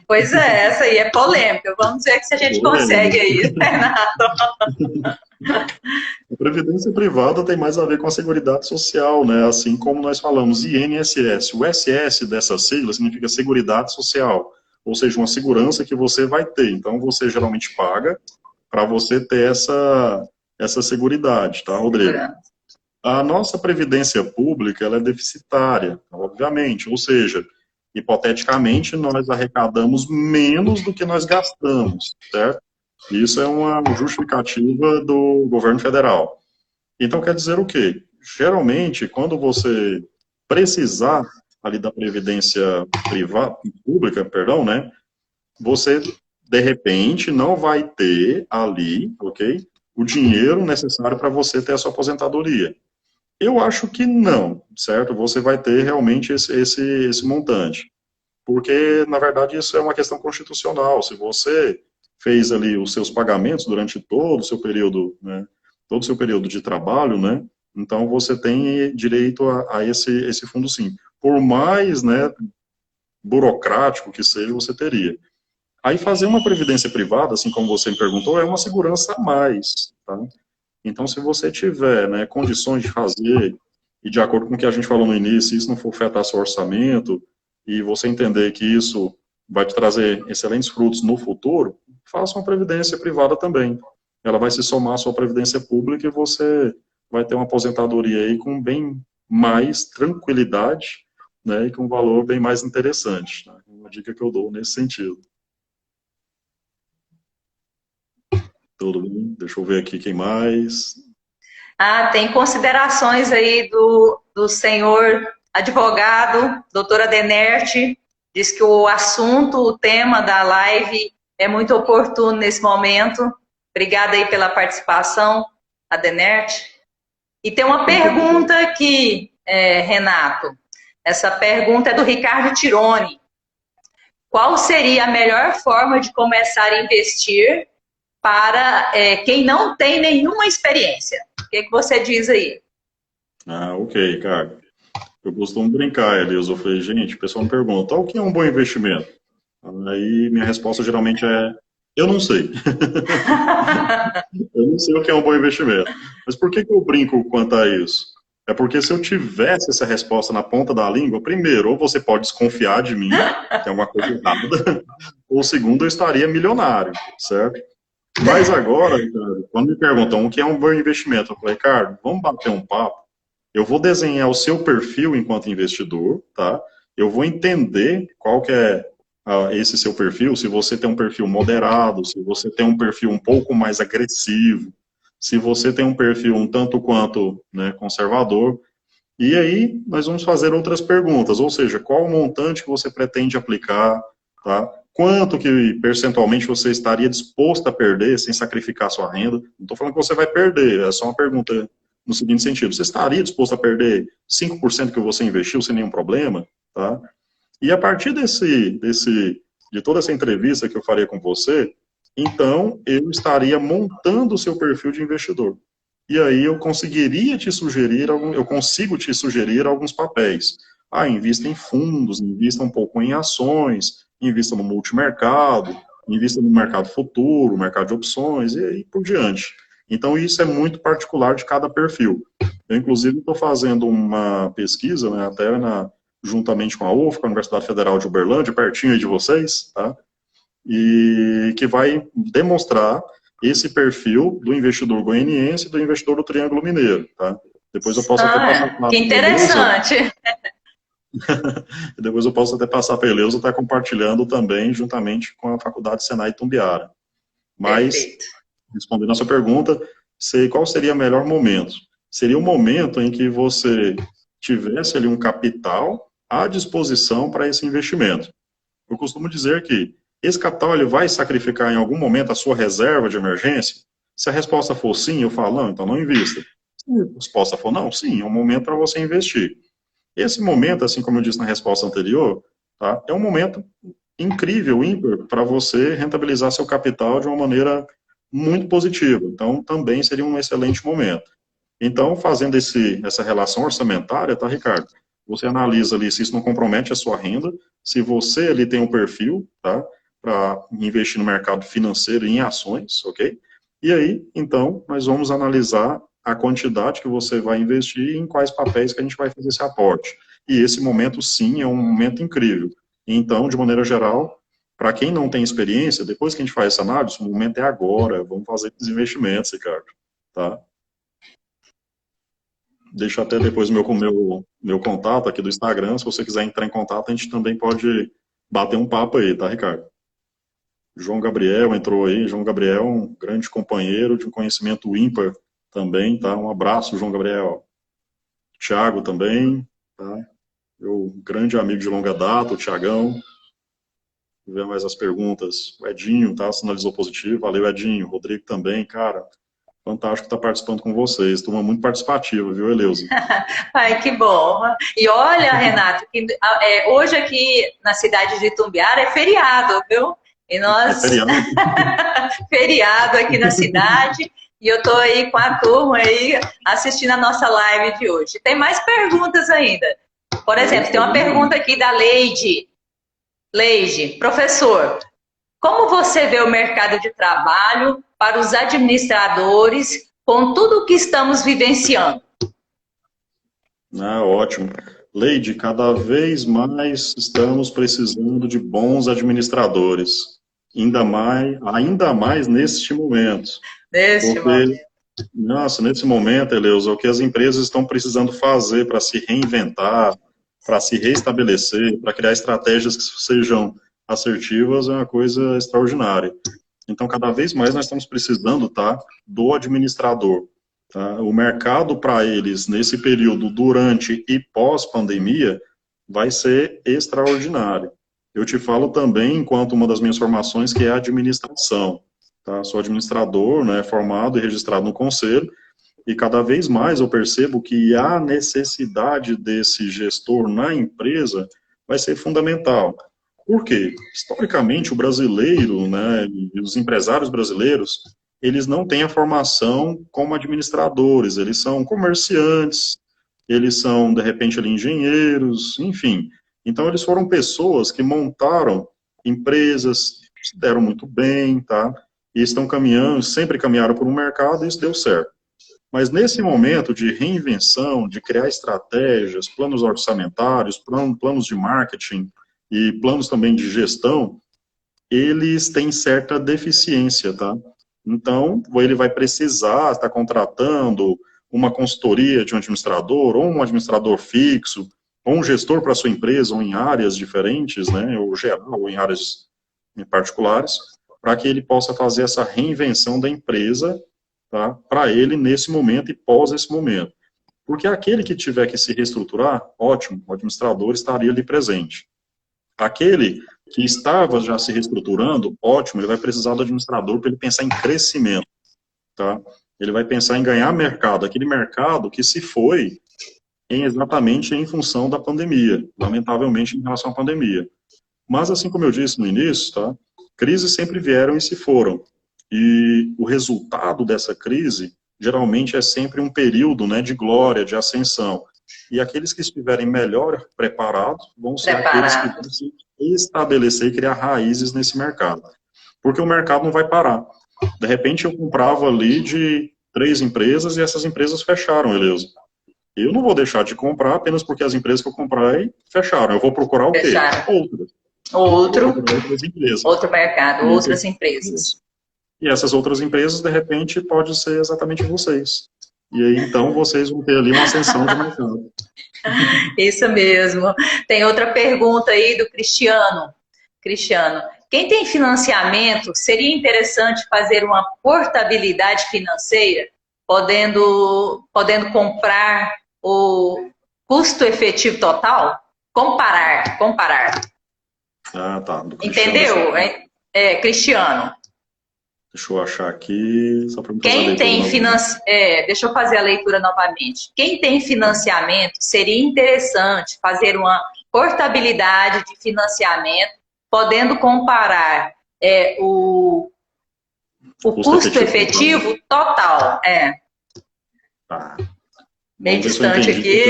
Pois é, essa aí é polêmica. Vamos ver se a gente consegue aí, Renato. A previdência privada tem mais a ver com a Seguridade Social, né? Assim como nós falamos INSS. O SS dessa sigla significa Seguridade Social, ou seja, uma segurança que você vai ter. Então, você geralmente paga para você ter essa seguridade, tá, Rodrigo? A nossa previdência pública, ela é deficitária, obviamente, ou seja, hipoteticamente, nós arrecadamos menos do que nós gastamos, certo? Isso é uma justificativa do governo federal. Então, quer dizer o quê? Geralmente, quando você precisar ali da previdência pública, perdão, né, você, de repente, não vai ter ali, ok, o dinheiro necessário para você ter a sua aposentadoria. Eu acho que não, certo? Você vai ter realmente esse montante. Porque, na verdade, isso é uma questão constitucional. Se você fez ali os seus pagamentos durante todo o seu período, né, todo o seu período de trabalho, né, então você tem direito a esse fundo sim. por mais, né, burocrático que seja, você teria. Aí fazer uma previdência privada, assim como você me perguntou, é uma segurança a mais, tá? Então, se você tiver, né, condições de fazer, e de acordo com o que a gente falou no início, se isso não for afetar seu orçamento, e você entender que isso vai te trazer excelentes frutos no futuro, faça uma previdência privada também. Ela vai se somar à sua previdência pública e você vai ter uma aposentadoria aí com bem mais tranquilidade, né, e com um valor bem mais interessante. Né? Uma dica que eu dou nesse sentido. Tudo bem? Deixa eu ver aqui quem mais. Tem considerações aí do senhor advogado, doutora Adenerte, diz que o assunto, o tema da live é muito oportuno nesse momento. Obrigada aí pela participação, Adenerte. E tem uma pergunta aqui, Renato. Essa pergunta é do Ricardo Tironi. Qual seria a melhor forma de começar a investir para quem não tem nenhuma experiência? O que você diz aí? Ok, cara. Eu costumo brincar, Elias. Eu falei, gente, o pessoal me pergunta, o que é um bom investimento? Aí minha resposta geralmente é, eu não sei. Eu não sei o que é um bom investimento. Mas por que eu brinco quanto a isso? É porque se eu tivesse essa resposta na ponta da língua, primeiro, ou você pode desconfiar de mim, que é uma coisa errada, ou segundo, eu estaria milionário, certo? Mas agora, Ricardo, quando me perguntam o que é um bom investimento, eu falei, Ricardo, vamos bater um papo. Eu vou desenhar o seu perfil enquanto investidor, tá? Eu vou entender qual que é esse seu perfil, se você tem um perfil moderado, se você tem um perfil um pouco mais agressivo, se você tem um perfil um tanto quanto, né, conservador. E aí nós vamos fazer outras perguntas, ou seja, qual o montante que você pretende aplicar, tá? Quanto que percentualmente você estaria disposto a perder sem sacrificar sua renda? Não estou falando que você vai perder, é só uma pergunta no seguinte sentido. Você estaria disposto a perder 5% que você investiu sem nenhum problema? Tá? E a partir de toda essa entrevista que eu faria com você, então eu estaria montando o seu perfil de investidor. E aí eu conseguiria te sugerir, eu consigo te sugerir alguns papéis. Invista em fundos, invista um pouco em ações, invista no multimercado, invista no mercado futuro, mercado de opções, e aí por diante. Então, isso é muito particular de cada perfil. Eu, inclusive, estou fazendo uma pesquisa, né, até juntamente com a UFCA, a Universidade Federal de Uberlândia, pertinho aí de vocês, tá? E que vai demonstrar esse perfil do investidor goianiense e do investidor do Triângulo Mineiro, tá? Depois eu posso até passar... Que interessante! Depois eu posso até passar para a Eleusa, estar compartilhando também, juntamente com a Faculdade Senai Tumbiara. Mas, perfeito. Respondendo a sua pergunta, qual seria o melhor momento? Seria o momento em que você tivesse ali um capital à disposição para esse investimento. Eu costumo dizer que esse capital ele vai sacrificar em algum momento a sua reserva de emergência? Se a resposta for sim, eu falo, não, então não invista. Se a resposta for não, sim, é um momento para você investir. Esse momento, assim como eu disse na resposta anterior, tá, é um momento incrível, ímpar, para você rentabilizar seu capital de uma maneira muito positiva. Então, também seria um excelente momento. Então, fazendo essa relação orçamentária, tá, Ricardo? Você analisa ali se isso não compromete a sua renda, se você ali tem um perfil, tá, para investir no mercado financeiro em ações, ok? E aí, então, nós vamos analisar a quantidade que você vai investir e em quais papéis que a gente vai fazer esse aporte. E esse momento, sim, é um momento incrível. Então, de maneira geral, para quem não tem experiência, depois que a gente faz essa análise, o momento é agora, vamos fazer esses investimentos, Ricardo, tá? Deixa até depois meu contato aqui do Instagram, se você quiser entrar em contato, a gente também pode bater um papo aí, tá, Ricardo? João Gabriel entrou aí, João Gabriel, um grande companheiro de um conhecimento ímpar também, tá? Um abraço, João Gabriel. Thiago também, tá? Meu grande amigo de longa data, o Thiagão. Vou ver mais as perguntas. O Edinho, tá? Sinalizou positivo. Valeu, Edinho. Rodrigo também, cara. Fantástico estar participando com vocês. Turma muito participativa, viu, Eleusa? Ai, que bom. E olha, Renato, que, hoje aqui na cidade de Itumbiara é feriado, viu? E nós... É feriado? Feriado aqui na cidade. E eu tô aí com a turma aí assistindo a nossa live de hoje. Tem mais perguntas ainda. Por exemplo, tem uma pergunta aqui da Leide. Leide, professor, como você vê o mercado de trabalho para os administradores com tudo o que estamos vivenciando? Ah, ótimo. Leide, cada vez mais estamos precisando de bons administradores, ainda mais neste momento. Neste momento. Nossa, nesse momento, Eleusa, o que as empresas estão precisando fazer para se reinventar, para se reestabelecer, para criar estratégias que sejam assertivas, é uma coisa extraordinária. Então, cada vez mais nós estamos precisando, tá, do administrador. Tá? O mercado para eles, nesse período, durante e pós-pandemia, vai ser extraordinário. Eu te falo também, enquanto uma das minhas formações, que é a administração. Tá? Sou administrador, né, formado e registrado no conselho, e cada vez mais eu percebo que a necessidade desse gestor na empresa vai ser fundamental. Por quê? Historicamente, o brasileiro, né, e os empresários brasileiros, eles não têm a formação como administradores, eles são comerciantes, eles são, de repente, ali, engenheiros, enfim. Então, eles foram pessoas que montaram empresas, se deram muito bem, tá? E estão caminhando, sempre caminharam por um mercado e isso deu certo. Mas nesse momento de reinvenção, de criar estratégias, planos orçamentários, planos de marketing e planos também de gestão, eles têm certa deficiência, tá? Então, ele vai precisar estar contratando uma consultoria de um administrador, ou um administrador fixo, ou um gestor para a sua empresa, ou em áreas diferentes, né, ou geral, ou em áreas particulares, para que ele possa fazer essa reinvenção da empresa, tá, para ele nesse momento e pós esse momento. Porque aquele que tiver que se reestruturar, ótimo, o administrador estaria ali presente. Aquele que estava já se reestruturando, ótimo, ele vai precisar do administrador para ele pensar em crescimento, tá? Ele vai pensar em ganhar mercado, aquele mercado que se foi exatamente em função da pandemia, lamentavelmente em relação à pandemia. Mas assim como eu disse no início, tá? Crises sempre vieram e se foram. E o resultado dessa crise, geralmente, é sempre um período, né, de glória, de ascensão. E aqueles que estiverem melhor preparados vão ser aqueles que vão se estabelecer e criar raízes nesse mercado. Porque o mercado não vai parar. De repente, eu comprava ali de 3 empresas e essas empresas fecharam, Eleusa. Eu não vou deixar de comprar apenas porque as empresas que eu comprei fecharam. Eu vou procurar o quê? Outras. Outro mercado, outras empresas. E essas outras empresas, de repente, pode ser exatamente vocês. E aí, então, vocês vão ter ali uma ascensão de mercado. Isso mesmo. Tem outra pergunta aí do Cristiano. Cristiano, quem tem financiamento, seria interessante fazer uma portabilidade financeira, podendo comprar o custo efetivo total? Comparar. Ah, tá. Entendeu? Cristiano. Deixa eu achar aqui, só para me deixa eu fazer a leitura novamente. Quem tem financiamento, seria interessante fazer uma portabilidade de financiamento, podendo comparar o custo efetivo total. Tá. Bem distante aqui.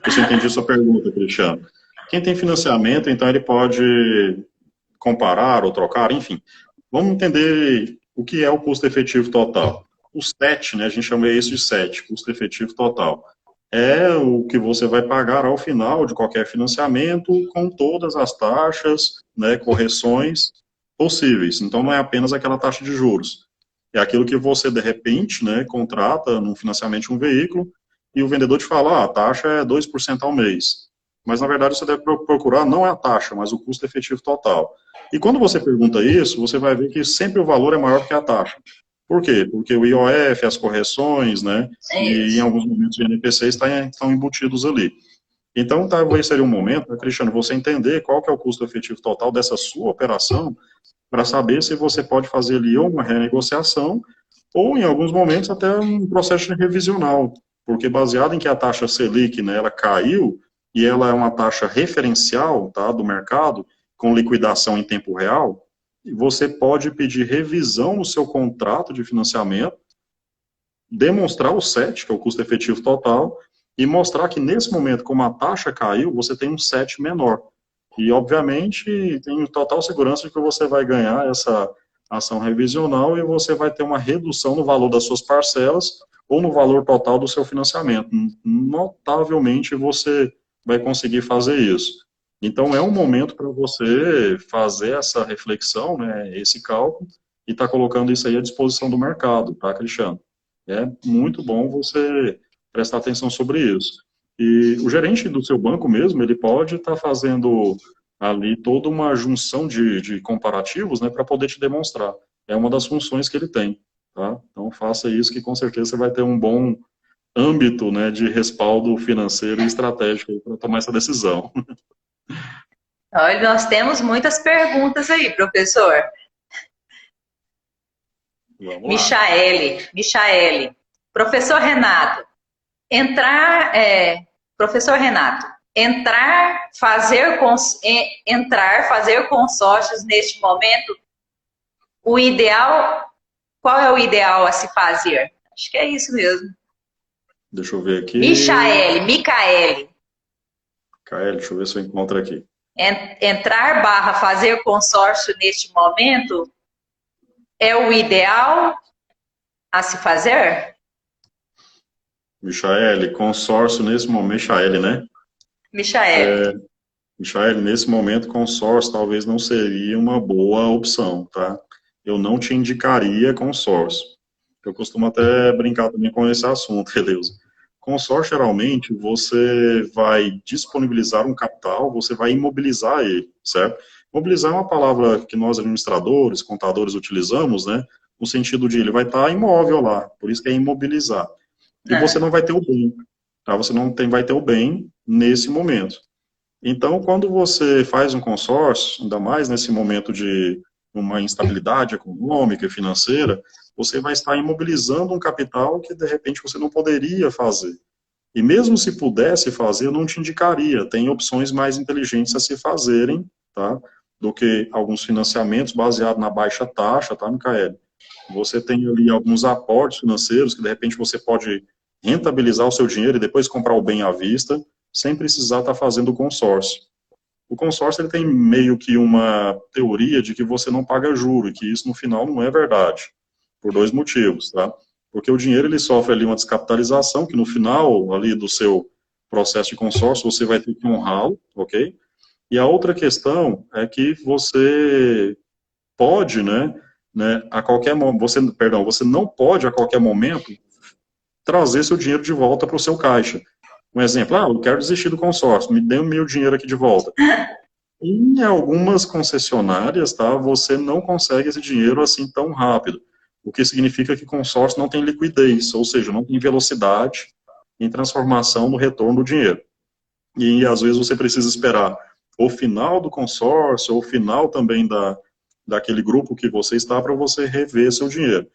Eu entendi sua pergunta, Cristiano. Quem tem financiamento, então ele pode comparar ou trocar, enfim. Vamos entender o que é o custo efetivo total. O SET, né, a gente chama isso de SET, custo efetivo total. É o que você vai pagar ao final de qualquer financiamento, com todas as taxas, né, correções possíveis. Então, não é apenas aquela taxa de juros. É aquilo que você, de repente, né, contrata num financiamento de um veículo e o vendedor te fala, a taxa é 2% ao mês. Mas, na verdade, você deve procurar não é a taxa, mas o custo efetivo total. E quando você pergunta isso, você vai ver que sempre o valor é maior que a taxa. Por quê? Porque o IOF, as correções, né, e em alguns momentos o INPC estão embutidos ali. Então, talvez seria um momento, né, Cristiano, você entender qual que é o custo efetivo total dessa sua operação, para saber se você pode fazer ali ou uma renegociação, ou em alguns momentos até um processo revisional, porque baseado em que a taxa Selic, né, ela caiu, e ela é uma taxa referencial, tá, do mercado, com liquidação em tempo real, você pode pedir revisão no seu contrato de financiamento, demonstrar o SET, que é o custo efetivo total, e mostrar que nesse momento, como a taxa caiu, você tem um set menor. E, obviamente, tem total segurança de que você vai ganhar essa ação revisional e você vai ter uma redução no valor das suas parcelas ou no valor total do seu financiamento. Notavelmente, você vai conseguir fazer isso. Então, é um momento para você fazer essa reflexão, né, esse cálculo, e tá colocando isso aí à disposição do mercado, tá, Cristiano? É muito bom você prestar atenção sobre isso. E o gerente do seu banco mesmo, ele pode estar fazendo ali toda uma junção de comparativos, né, para poder te demonstrar. É uma das funções que ele tem, tá? Então, faça isso que com certeza você vai ter um bom âmbito, né, de respaldo financeiro e estratégico para tomar essa decisão. Olha, nós temos muitas perguntas aí, professor. Vamos lá. Michaele. Professor Renato, professor Renato, fazer consórcios neste momento, qual é o ideal a se fazer? Acho que é isso mesmo. Deixa eu ver aqui. Micaele. Deixa eu ver se eu encontro aqui. Fazer consórcio neste momento é o ideal a se fazer? Michaele, consórcio nesse momento, Michaele, né? Michaele, nesse momento, consórcio talvez não seria uma boa opção, tá? Eu não te indicaria consórcio. Eu costumo até brincar também com esse assunto, Eleusa. Consórcio, geralmente, você vai disponibilizar um capital, você vai imobilizar ele, certo? Mobilizar é uma palavra que nós administradores, contadores utilizamos, né? No sentido de ele vai estar imóvel lá, por isso que é imobilizar. E você não vai ter o bem, tá? Você não vai ter o bem nesse momento. Então, quando você faz um consórcio, ainda mais nesse momento de uma instabilidade econômica e financeira, você vai estar imobilizando um capital que, de repente, você não poderia fazer. E mesmo se pudesse fazer, eu não te indicaria. Tem opções mais inteligentes a se fazerem, tá? Do que alguns financiamentos baseados na baixa taxa, tá, Micaele? Você tem ali alguns aportes financeiros que, de repente, você pode rentabilizar o seu dinheiro e depois comprar o bem à vista, sem precisar estar fazendo o consórcio. O consórcio ele tem meio que uma teoria de que você não paga juro, e que isso no final não é verdade, por dois motivos, tá? Porque o dinheiro ele sofre ali uma descapitalização, que no final ali do seu processo de consórcio você vai ter que honrá-lo, ok? E a outra questão é que você pode, a qualquer momento, você não pode a qualquer momento trazer seu dinheiro de volta para o seu caixa. Um exemplo, eu quero desistir do consórcio, me dê o meu dinheiro aqui de volta. Em algumas concessionárias, tá, você não consegue esse dinheiro assim tão rápido, o que significa que consórcio não tem liquidez, ou seja, não tem velocidade em transformação no retorno do dinheiro. E às vezes você precisa esperar o final do consórcio, ou o final também daquele grupo que você está, para você rever seu dinheiro.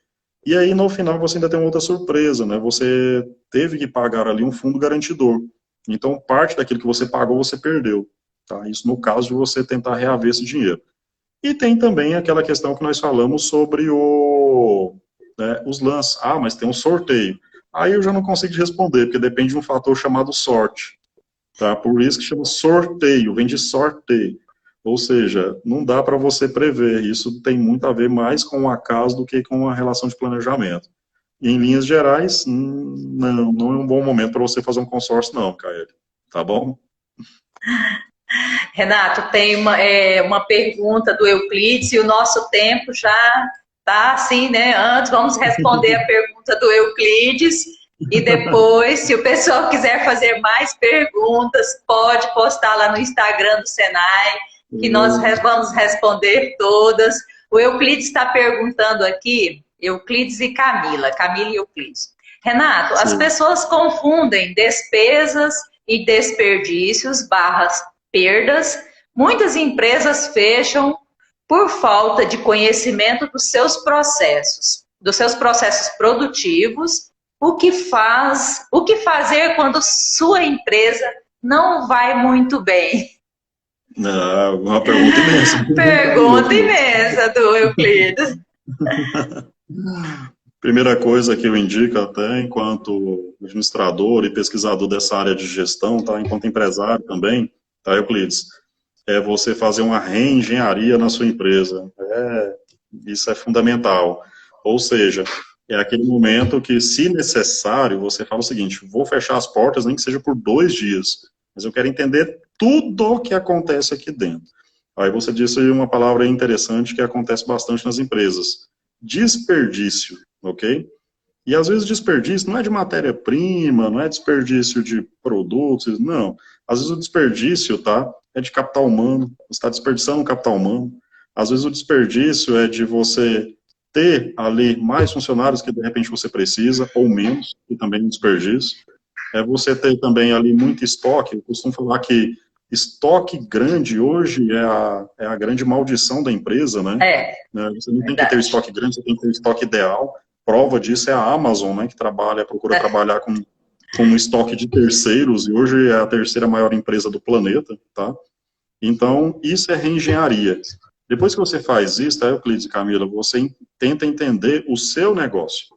E aí, no final, você ainda tem uma outra surpresa, né? Você teve que pagar ali um fundo garantidor. Então, parte daquilo que você pagou, você perdeu. Tá? Isso no caso de você tentar reaver esse dinheiro. E tem também aquela questão que nós falamos sobre os lances. Mas tem um sorteio. Aí eu já não consigo te responder, porque depende de um fator chamado sorte. Tá? Por isso que chama sorteio, vem de sorteio. Ou seja, não dá para você prever. Isso tem muito a ver mais com o acaso do que com a relação de planejamento. E, em linhas gerais, não é um bom momento para você fazer um consórcio, não, Caio. Tá bom? Renato, tem uma pergunta do Euclides e o nosso tempo já está assim, né? Antes, vamos responder a pergunta do Euclides e depois, se o pessoal quiser fazer mais perguntas, pode postar lá no Instagram do Senai, que nós vamos responder todas. O Euclides está perguntando aqui, Euclides e Camila e Euclides. Renato, as pessoas confundem despesas e desperdícios / perdas. Muitas empresas fecham por falta de conhecimento dos seus processos produtivos. O que fazer quando sua empresa não vai muito bem? Uma pergunta imensa. Pergunta imensa do Euclides. Primeira coisa que eu indico até enquanto administrador e pesquisador dessa área de gestão, tá? Enquanto empresário também, tá, Euclides? É você fazer uma reengenharia na sua empresa. Isso é fundamental. Ou seja, é aquele momento que, se necessário, você fala o seguinte: vou fechar as portas, nem que seja por 2 dias, mas eu quero entender tudo o que acontece aqui dentro. Aí você disse uma palavra interessante que acontece bastante nas empresas: desperdício, ok? E às vezes desperdício não é de matéria-prima, não é desperdício de produtos, não. Às vezes o desperdício, tá, é de capital humano, você está desperdiçando o capital humano. Às vezes o desperdício é de você ter ali mais funcionários que de repente você precisa, ou menos, que também é um desperdício. É você ter também ali muito estoque. Eu costumo falar que estoque grande hoje é a grande maldição da empresa, né? É, Você não tem que ter verdade. estoque grande, você tem que ter estoque ideal. Prova disso é a Amazon, né, que procura trabalhar com um estoque de terceiros, e hoje é a terceira maior empresa do planeta, tá? Então, isso é reengenharia. Depois que você faz isso, tá, Euclides e Camila, você tenta entender o seu negócio.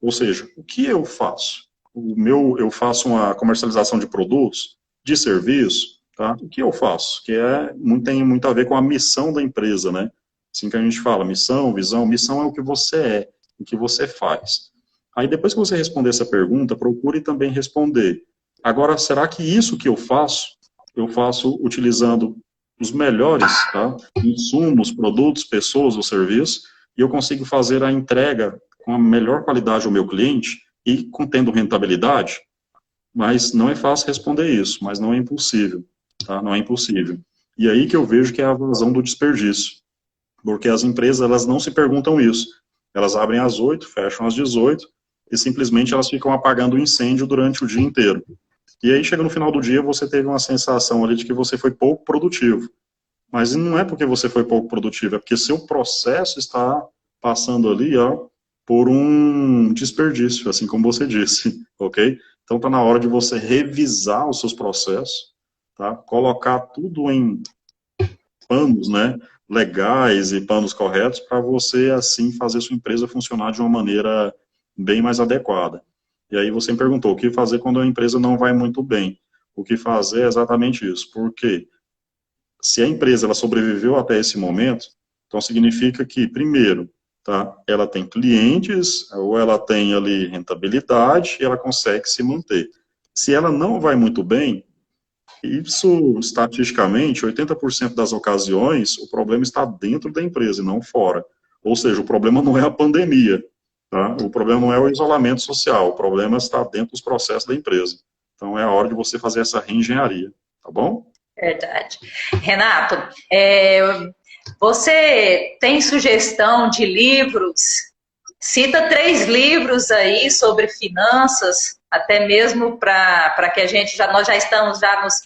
Ou seja, o que eu faço? Eu faço uma comercialização de produtos, de serviço, tá? O que eu faço? Tem muito a ver com a missão da empresa, né? Assim que a gente fala, missão, visão. Missão é o que você é, o que você faz. Aí, depois que você responder essa pergunta, procure também responder: agora, será que isso que eu faço utilizando os melhores, tá, insumos, produtos, pessoas ou serviços, e eu consigo fazer a entrega com a melhor qualidade ao meu cliente e contendo rentabilidade? Mas não é fácil responder isso, mas não é impossível, tá? Não é impossível. E aí que eu vejo que é a razão do desperdício, porque as empresas, elas não se perguntam isso. Elas abrem às 8, fecham às 18, e simplesmente elas ficam apagando o incêndio durante o dia inteiro. E aí chega no final do dia, você teve uma sensação ali de que você foi pouco produtivo. Mas não é porque você foi pouco produtivo, é porque seu processo está passando ali, ó, por um desperdício, assim como você disse, ok? Então está na hora de você revisar os seus processos, tá? Colocar tudo em panos, né, legais e panos corretos, para você, assim, fazer sua empresa funcionar de uma maneira bem mais adequada. E aí você me perguntou: o que fazer quando a empresa não vai muito bem? O que fazer é exatamente isso. Por quê? Se a empresa ela sobreviveu até esse momento, então significa que, primeiro, tá, ela tem clientes, ou ela tem ali rentabilidade, e ela consegue se manter. Se ela não vai muito bem, isso, estatisticamente, 80% das ocasiões, o problema está dentro da empresa e não fora. Ou seja, o problema não é a pandemia, tá? O problema não é o isolamento social, o problema está dentro dos processos da empresa. Então, é a hora de você fazer essa reengenharia, tá bom? Verdade. Renato, você tem sugestão de livros? Cita 3 livros aí sobre finanças, até mesmo para que a gente nós já estamos já nos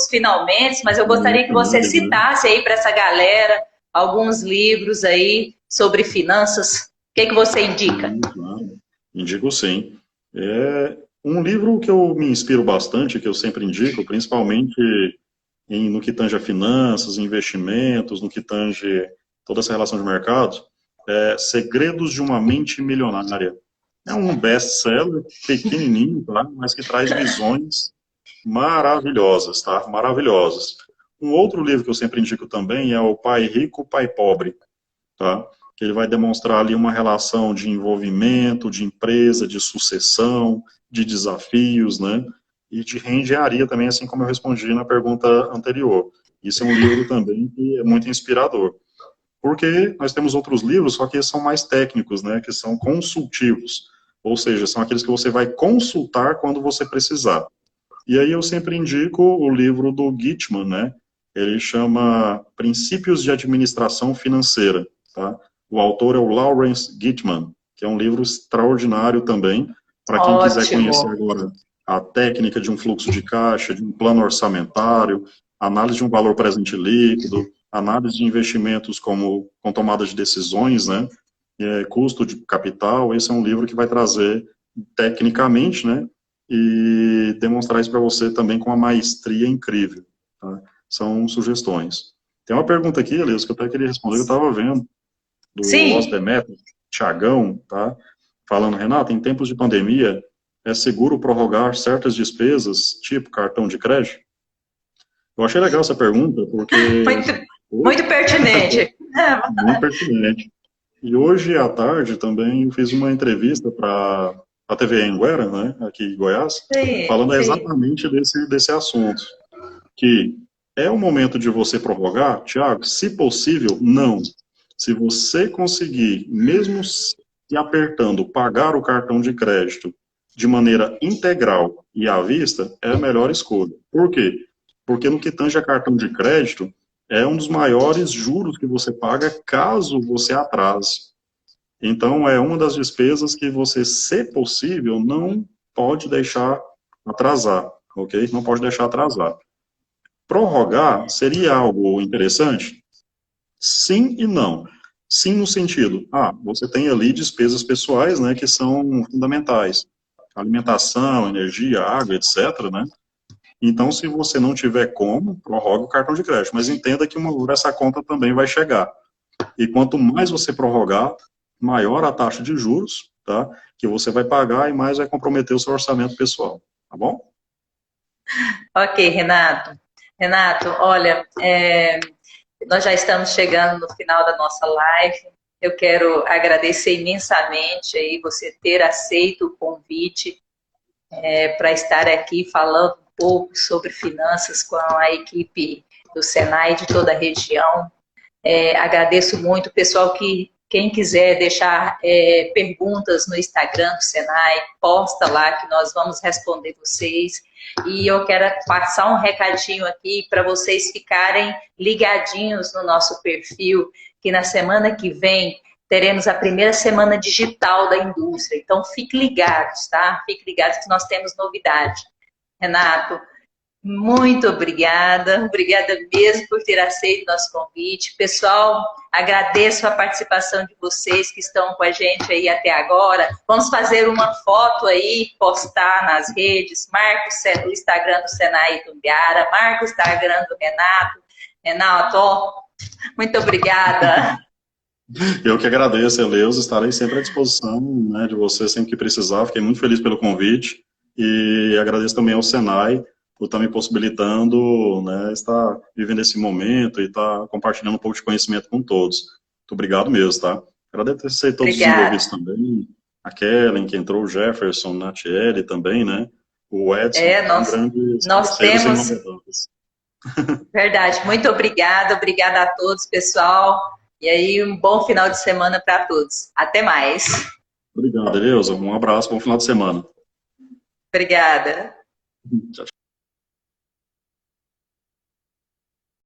finalmente, mas eu gostaria que você Finais, né? citasse aí para essa galera alguns livros aí sobre finanças. O que você indica? Claro. Indico sim. Um livro que eu me inspiro bastante, que eu sempre indico, principalmente no que tange a finanças, investimentos, no que tange toda essa relação de mercado, é Segredos de uma Mente Milionária. É um best-seller, pequenininho, tá? Mas que traz visões maravilhosas, tá? Maravilhosas. Um outro livro que eu sempre indico também é o Pai Rico, Pai Pobre, tá? Que ele vai demonstrar ali uma relação de envolvimento, de empresa, de sucessão, de desafios, né? E de reengenharia também, assim como eu respondi na pergunta anterior. Isso é um livro também que é muito inspirador. Porque nós temos outros livros, só que eles são mais técnicos, né? Que são consultivos. Ou seja, são aqueles que você vai consultar quando você precisar. E aí eu sempre indico o livro do Gitman, né? Ele chama Princípios de Administração Financeira, tá? O autor é o Lawrence Gitman, que é um livro extraordinário também, para quem quiser conhecer Ótimo. agora a técnica de um fluxo de caixa, de um plano orçamentário, análise de um valor presente líquido, análise de investimentos como com tomada de decisões, né? Custo de capital. Esse é um livro que vai trazer tecnicamente, né? E demonstrar isso para você também com uma maestria incrível, tá? São sugestões. Tem uma pergunta aqui, Elias, que eu até queria responder, eu estava vendo, do Lost the Sim, Method, Thiagão, tá? falando, Renato, em tempos de pandemia, é seguro prorrogar certas despesas, tipo cartão de crédito? Eu achei legal essa pergunta, porque Muito, muito pertinente. muito pertinente. E hoje à tarde também eu fiz uma entrevista para a TV Anguera, né, aqui em Goiás, Sim, falando sim. exatamente desse assunto, que é o momento de você prorrogar, Tiago, se possível, não. Se você conseguir, mesmo se apertando, pagar o cartão de crédito de maneira integral e à vista, é a melhor escolha. Por quê? Porque no que tange a cartão de crédito, é um dos maiores juros que você paga caso você atrase. Então, é uma das despesas que você, se possível, não pode deixar atrasar, ok? Não pode deixar atrasar. Prorrogar seria algo interessante? Sim e não. Sim no sentido, você tem ali despesas pessoais, né, que são fundamentais. Alimentação, energia, água, etc., né? Então, se você não tiver como, prorroga o cartão de crédito. Mas entenda que uma hora essa conta também vai chegar. E quanto mais você prorrogar, maior a taxa de juros, tá? Que você vai pagar e mais vai comprometer o seu orçamento pessoal, tá bom? Ok, Renato. Renato, olha, nós já estamos chegando no final da nossa live. Eu quero agradecer imensamente aí você ter aceito o convite para estar aqui falando um pouco sobre finanças com a equipe do Senai de toda a região. Agradeço muito o pessoal que, quem quiser deixar perguntas no Instagram do Senai, posta lá que nós vamos responder vocês. E eu quero passar um recadinho aqui para vocês ficarem ligadinhos no nosso perfil, que na semana que vem teremos a primeira semana digital da indústria. Então, fiquem ligados, tá? Fiquem ligados que nós temos novidade. Renato, muito obrigada, obrigada mesmo por ter aceito nosso convite. Pessoal, agradeço a participação de vocês que estão com a gente aí até agora. Vamos fazer uma foto aí, postar nas redes, marca o Instagram do Senai Itumbiara, marca o Instagram do Renato. Renato, muito obrigada. Eu que agradeço, Eleus, estarei sempre à disposição, né, de você sempre que precisar. Fiquei muito feliz pelo convite e agradeço também ao Senai por estar me possibilitando, né, estar vivendo esse momento e estar compartilhando um pouco de conhecimento com todos. Muito obrigado mesmo, tá? Agradecer a todos os envolvidos Obrigada. também, a Kellen, que entrou, o Jefferson, Natiele também, né? O Edson, um Nós, grande nós parceiro sem temos, novidades. verdade, muito obrigada, obrigada a todos, pessoal. E aí, um bom final de semana para todos. Até mais. Obrigado, Eleusa. Um abraço, bom final de semana. Obrigada. Tchau,